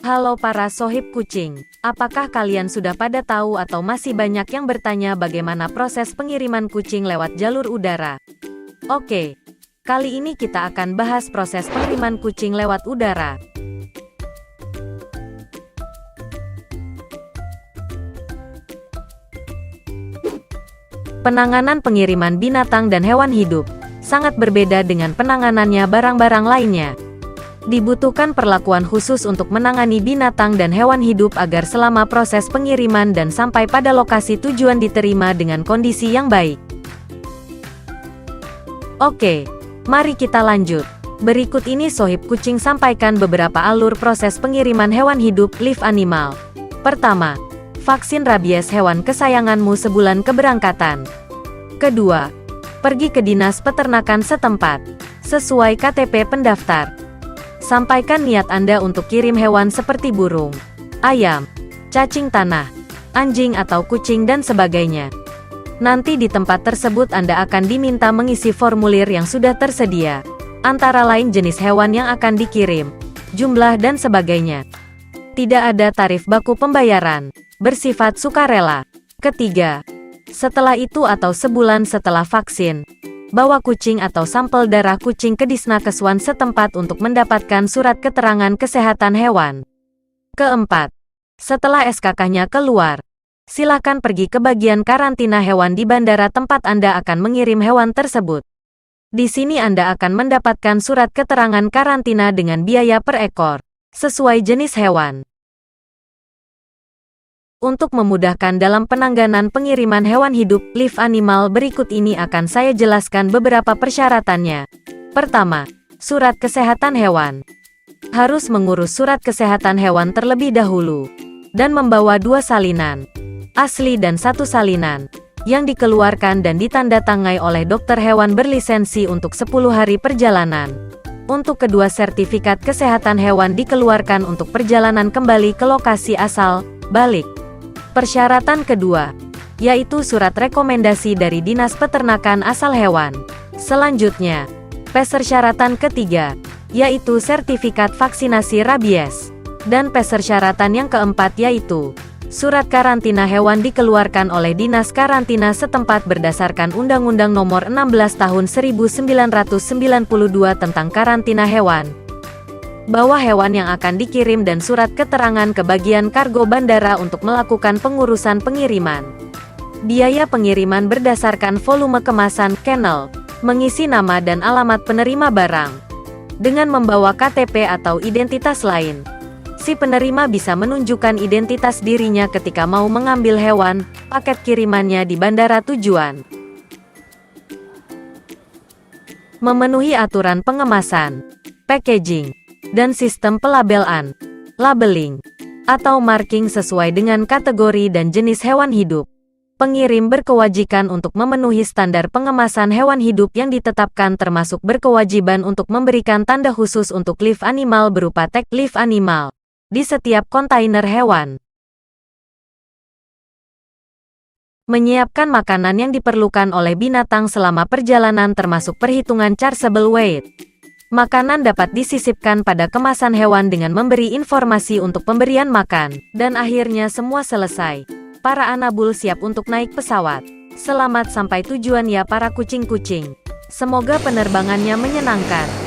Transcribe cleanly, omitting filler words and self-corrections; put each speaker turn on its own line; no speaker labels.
Halo para sohib kucing, apakah kalian sudah pada tahu atau masih banyak yang bertanya bagaimana proses pengiriman kucing lewat jalur udara? Oke, kali ini kita akan bahas proses pengiriman kucing lewat udara. Penanganan pengiriman binatang dan hewan hidup sangat berbeda dengan penanganannya barang-barang lainnya. Dibutuhkan perlakuan khusus untuk menangani binatang dan hewan hidup agar selama proses pengiriman dan sampai pada lokasi tujuan diterima dengan kondisi yang baik. Oke, mari kita lanjut. Berikut ini sohib kucing sampaikan beberapa alur proses pengiriman hewan hidup live animal. Pertama, vaksin rabies hewan kesayanganmu sebulan keberangkatan. Kedua, pergi ke dinas peternakan setempat, sesuai KTP pendaftar. Sampaikan niat Anda untuk kirim hewan seperti burung, ayam, cacing tanah, anjing atau kucing dan sebagainya. Nanti di tempat tersebut Anda akan diminta mengisi formulir yang sudah tersedia, antara lain jenis hewan yang akan dikirim, jumlah dan sebagainya. Tidak ada tarif baku pembayaran, bersifat sukarela. Ketiga, setelah itu atau sebulan setelah vaksin, bawa kucing atau sampel darah kucing ke Disnakeswan setempat untuk mendapatkan surat keterangan kesehatan hewan. Keempat, setelah SKK-nya keluar, silakan pergi ke bagian karantina hewan di bandara tempat Anda akan mengirim hewan tersebut. Di sini Anda akan mendapatkan surat keterangan karantina dengan biaya per ekor, sesuai jenis hewan. Untuk memudahkan dalam penanganan pengiriman hewan hidup live animal, berikut ini akan saya jelaskan beberapa persyaratannya. Pertama, surat kesehatan hewan. Harus mengurus surat kesehatan hewan terlebih dahulu, dan membawa 2 salinan, asli dan 1 salinan, yang dikeluarkan dan ditandatangani oleh dokter hewan berlisensi untuk 10 hari perjalanan. Untuk kedua, sertifikat kesehatan hewan dikeluarkan untuk perjalanan kembali ke lokasi asal, balik. Persyaratan kedua, yaitu surat rekomendasi dari Dinas Peternakan asal hewan. Selanjutnya, persyaratan ketiga, yaitu sertifikat vaksinasi rabies. Dan persyaratan yang keempat yaitu, surat karantina hewan dikeluarkan oleh Dinas Karantina setempat berdasarkan Undang-Undang Nomor 16 Tahun 1992 tentang karantina hewan. Bawa hewan yang akan dikirim dan surat keterangan ke bagian kargo bandara untuk melakukan pengurusan pengiriman. Biaya pengiriman berdasarkan volume kemasan, kennel, mengisi nama dan alamat penerima barang. Dengan membawa KTP atau identitas lain, si penerima bisa menunjukkan identitas dirinya ketika mau mengambil hewan, paket kirimannya di bandara tujuan. Memenuhi aturan pengemasan, packaging, dan sistem pelabelan, labeling, atau marking sesuai dengan kategori dan jenis hewan hidup. Pengirim berkewajiban untuk memenuhi standar pengemasan hewan hidup yang ditetapkan, termasuk berkewajiban untuk memberikan tanda khusus untuk live animal berupa tag live animal di setiap kontainer hewan. Menyiapkan makanan yang diperlukan oleh binatang selama perjalanan termasuk perhitungan chargeable weight. Makanan dapat disisipkan pada kemasan hewan dengan memberi informasi untuk pemberian makan. Dan akhirnya semua selesai. Para anabul siap untuk naik pesawat. Selamat sampai tujuan ya para kucing-kucing. Semoga penerbangannya menyenangkan.